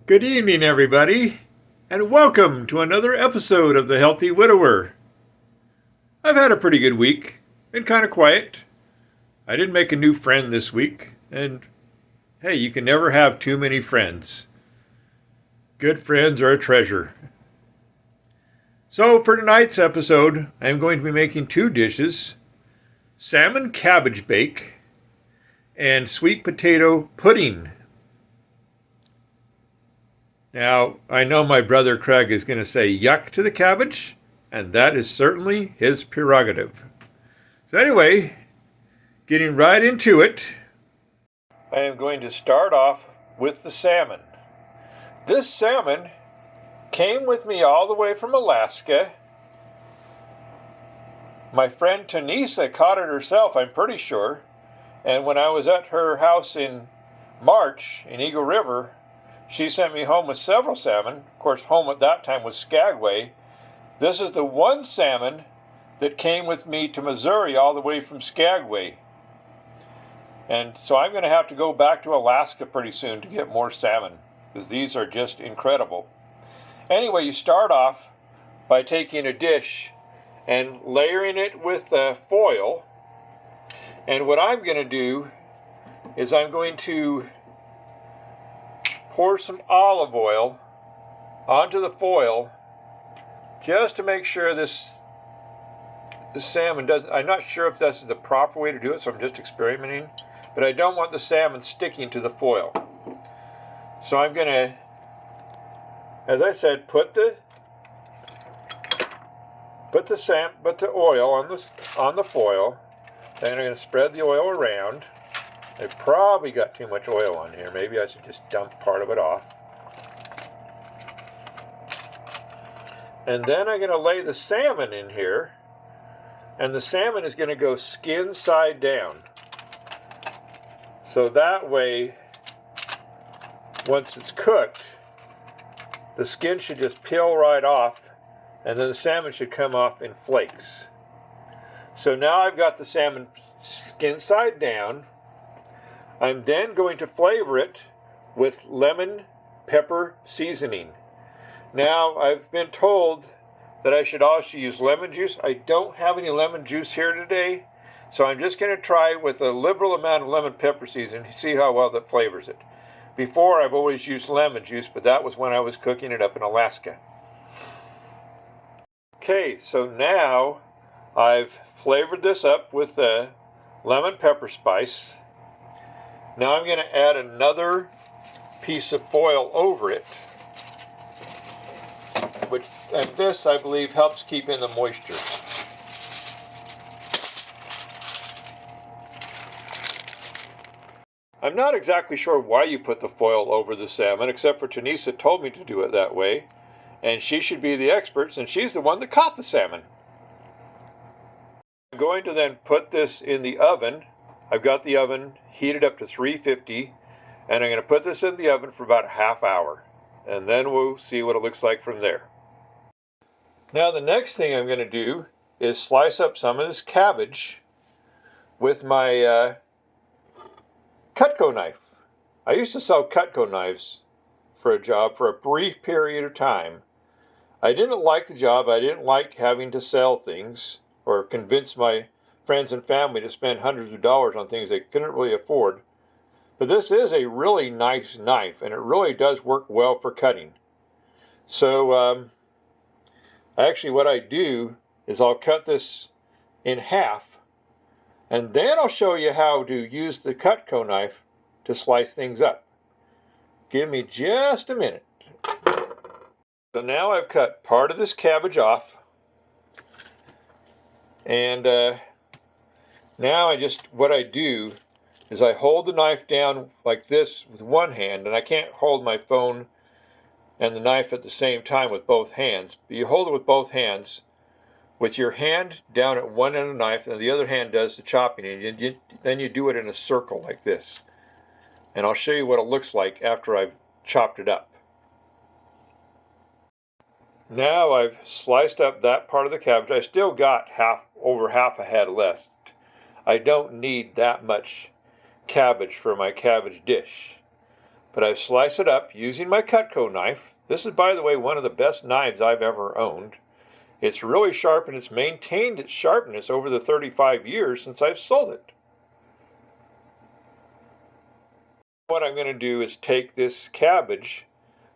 Good evening, everybody, and welcome to another episode of The Healthy Widower. I've had a pretty good week, been kind of quiet. I didn't make a new friend this week, and hey, you can never have too many friends. Good friends are a treasure. So for tonight's episode, I'm going to be making two dishes: salmon cabbage bake and sweet potato pudding. Now, I know my brother Craig is going to say yuck to the cabbage, and that is certainly his prerogative. So anyway, getting right into it, I am going to start off with the salmon. This salmon came with me all the way from Alaska. My friend Tanisa caught it herself, I'm pretty sure, and when I was at her house in March in Eagle River, she sent me home with several salmon. Of course, home at that time was Skagway. This is the one salmon that came with me to Missouri all the way from Skagway. And so I'm going to have to go back to Alaska pretty soon to get more salmon, because these are just incredible. Anyway, you start off by taking a dish and layering it with foil. And what I'm going to do is I'm going to pour some olive oil onto the foil just to make sure this salmon doesn't, I'm not sure if this is the proper way to do it, so I'm just experimenting, but I don't want the salmon sticking to the foil. So I'm going to, as I said, put the oil on the foil. Then I'm going to spread the oil around. I probably got too much oil on here. Maybe I should just dump part of it off. And then I'm going to lay the salmon in here. And the salmon is going to go skin side down. So that way, once it's cooked, the skin should just peel right off. And then the salmon should come off in flakes. So now I've got the salmon skin side down. I'm then going to flavor it with lemon pepper seasoning. Now, I've been told that I should also use lemon juice. I don't have any lemon juice here today, so I'm just going to try with a liberal amount of lemon pepper seasoning to see how well that flavors it. Before, I've always used lemon juice, but that was when I was cooking it up in Alaska. Okay, so now I've flavored this up with lemon pepper spice. Now I'm going to add another piece of foil over it, and this, I believe, helps keep in the moisture. I'm not exactly sure why you put the foil over the salmon, except for Tanisa told me to do it that way, and she should be the expert since she's the one that caught the salmon. I'm going to then put this in the oven. I've got the oven heated up to 350, and I'm going to put this in the oven for about a half hour, and then we'll see what it looks like from there. Now the next thing I'm going to do is slice up some of this cabbage with my Cutco knife. I used to sell Cutco knives for a job for a brief period of time. I didn't like the job. I didn't like having to sell things or convince my friends and family to spend hundreds of dollars on things they couldn't really afford. But this is a really nice knife, and it really does work well for cutting. So actually what I do is I'll cut this in half, and then I'll show you how to use the Cutco knife to slice things up. Give me just a minute. So now I've cut part of this cabbage off, and now what I do is I hold the knife down like this with one hand, and I can't hold my phone and the knife at the same time with both hands. But you hold it with both hands, with your hand down at one end of the knife, and the other hand does the chopping, and then you do it in a circle like this. And I'll show you what it looks like after I've chopped it up. Now I've sliced up that part of the cabbage. I still got over half a head left. I don't need that much cabbage for my cabbage dish. but I've sliced it up using my Cutco knife. This is, by the way, one of the best knives I've ever owned. It's really sharp, and it's maintained its sharpness over the 35 years since I've sold it. What I'm going to do is take this cabbage,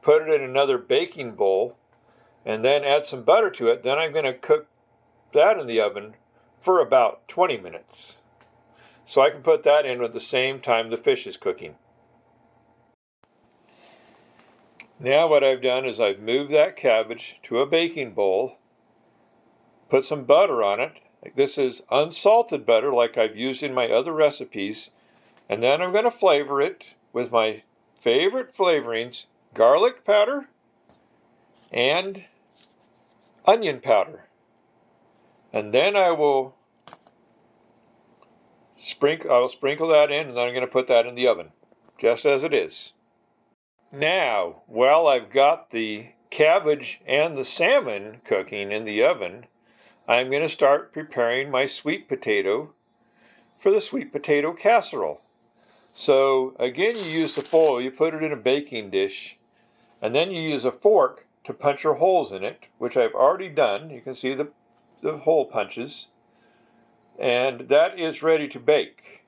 put it in another baking bowl, and then add some butter to it. Then I'm going to cook that in the oven for about 20 minutes. So I can put that in at the same time the fish is cooking. Now what I've done is I've moved that cabbage to a baking bowl, put some butter on it. This is unsalted butter like I've used in my other recipes. And then I'm going to flavor it with my favorite flavorings, garlic powder and onion powder. And then I will sprinkle that in, and then I'm going to put that in the oven, just as it is. Now, while I've got the cabbage and the salmon cooking in the oven, I'm going to start preparing my sweet potato for the sweet potato casserole. So again, you use the foil, you put it in a baking dish, and then you use a fork to punch your holes in it, which I've already done. You can see the hole punches. And that is ready to bake.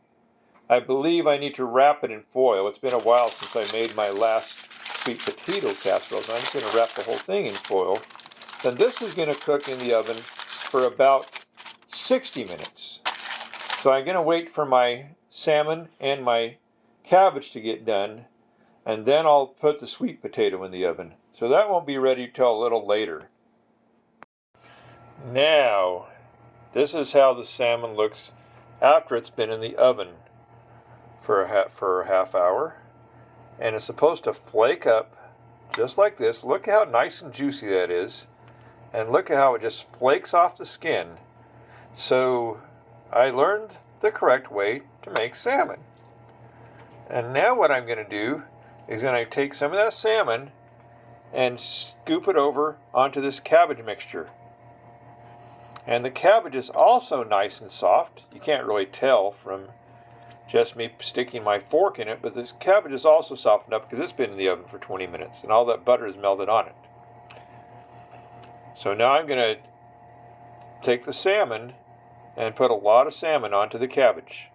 I believe I need to wrap it in foil. It's been a while since I made my last sweet potato casserole, so I'm just going to wrap the whole thing in foil. Then this is going to cook in the oven for about 60 minutes. So I'm going to wait for my salmon and my cabbage to get done, and then I'll put the sweet potato in the oven. So that won't be ready till a little later. Now, this is how the salmon looks after it's been in the oven for a half hour. And it's supposed to flake up just like this. Look how nice and juicy that is. And look at how it just flakes off the skin. So I learned the correct way to make salmon. And now what I'm going to do is going to take some of that salmon and scoop it over onto this cabbage mixture. And the cabbage is also nice and soft. You can't really tell from just me sticking my fork in it, but this cabbage is also softened up because it's been in the oven for 20 minutes and all that butter is melted on it. So now I'm going to take the salmon and put a lot of salmon onto the cabbage.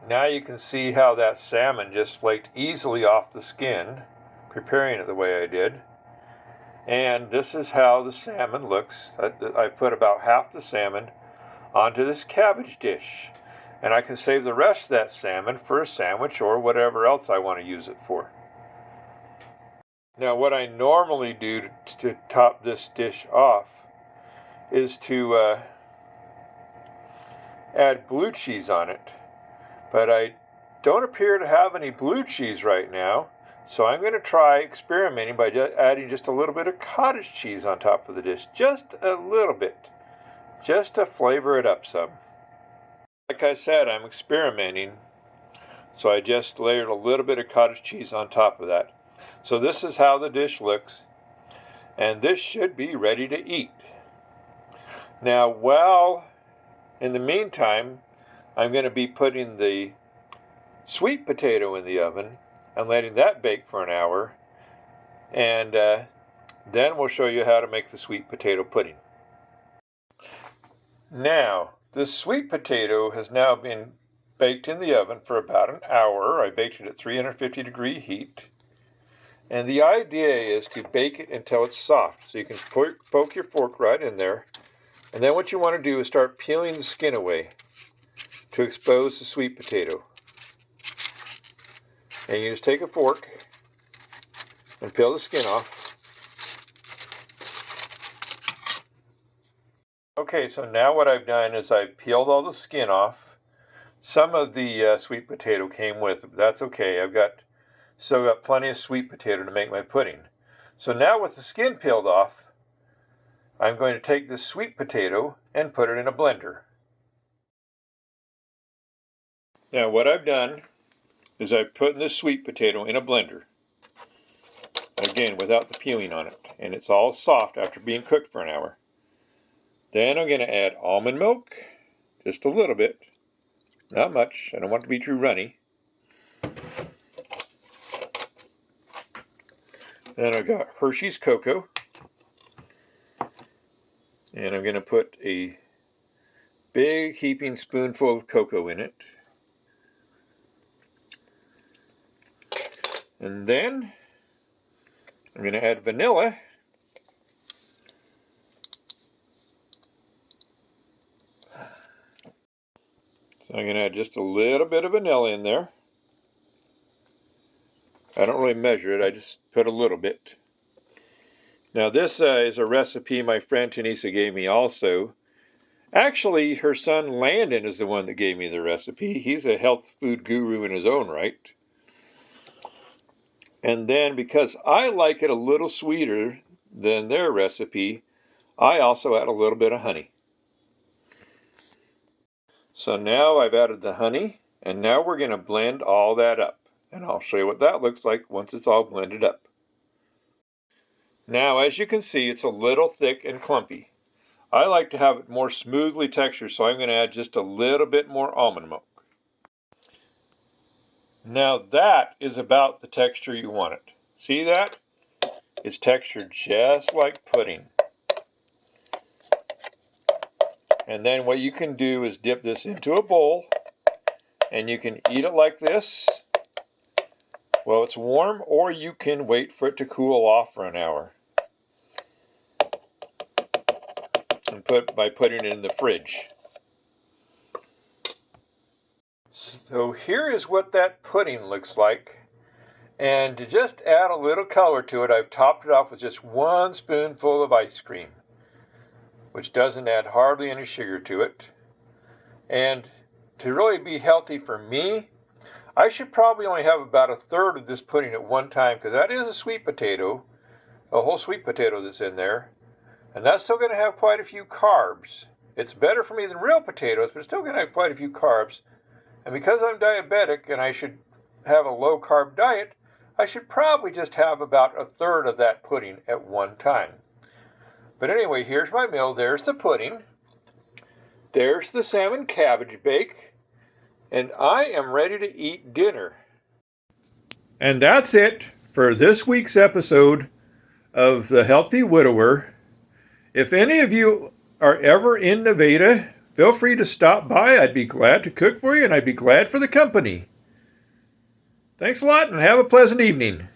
Now you can see how that salmon just flaked easily off the skin, preparing it the way I did. And this is how the salmon looks. I put about half the salmon onto this cabbage dish. And I can save the rest of that salmon for a sandwich or whatever else I want to use it for. Now what I normally do to top this dish off is to add blue cheese on it. But I don't appear to have any blue cheese right now. So I'm going to try experimenting by adding just a little bit of cottage cheese on top of the dish. Just a little bit. Just to flavor it up some. Like I said, I'm experimenting. So I just layered a little bit of cottage cheese on top of that. So this is how the dish looks. And this should be ready to eat. Now, in the meantime, I'm going to be putting the sweet potato in the oven and letting that bake for an hour, and then we'll show you how to make the sweet potato pudding. Now, the sweet potato has now been baked in the oven for about an hour. I baked it at 350-degree heat, and the idea is to bake it until it's soft. So you can poke your fork right in there, and then what you want to do is start peeling the skin away to expose the sweet potato. And you just take a fork and peel the skin off. Okay, so now what I've done is I've peeled all the skin off. Some of the sweet potato came with it, but that's okay. I've still got plenty of sweet potato to make my pudding. So now with the skin peeled off, I'm going to take this sweet potato and put it in a blender. Now what I've done is I've put this sweet potato in a blender. Again, without the peeling on it. And it's all soft after being cooked for an hour. Then I'm going to add almond milk, just a little bit. Not much, I don't want it to be too runny. Then I've got Hershey's cocoa. And I'm going to put a big heaping spoonful of cocoa in it. And then I'm going to add vanilla. So I'm going to add just a little bit of vanilla in there. I don't really measure it, I just put a little bit. Now this is a recipe my friend Tanisa gave me also. Actually, her son Landon is the one that gave me the recipe. He's a health food guru in his own right. And then because I like it a little sweeter than their recipe, I also add a little bit of honey. So now I've added the honey, and now we're going to blend all that up. And I'll show you what that looks like once it's all blended up. Now, as you can see, it's a little thick and clumpy. I like to have it more smoothly textured, so I'm going to add just a little bit more almond milk. Now that is about the texture you want it. See that? It's textured just like pudding. And then what you can do is dip this into a bowl, and you can eat it like this while it's warm, or you can wait for it to cool off for an hour. And by putting it in the fridge. So here is what that pudding looks like. And to just add a little color to it, I've topped it off with just 1 spoonful of ice cream, which doesn't add hardly any sugar to it. And to really be healthy for me, I should probably only have about 1/3 of this pudding at one time, because that is a sweet potato, a whole sweet potato that's in there. And that's still going to have quite a few carbs. It's better for me than real potatoes, but it's still going to have quite a few carbs. And because I'm diabetic and I should have a low carb diet, I should probably just have about 1/3 of that pudding at one time. But anyway, here's my meal. There's the pudding. There's the salmon cabbage bake. And I am ready to eat dinner. And that's it for this week's episode of The Healthy Widower. If any of you are ever in Nevada, feel free to stop by. I'd be glad to cook for you, and I'd be glad for the company. Thanks a lot, and have a pleasant evening.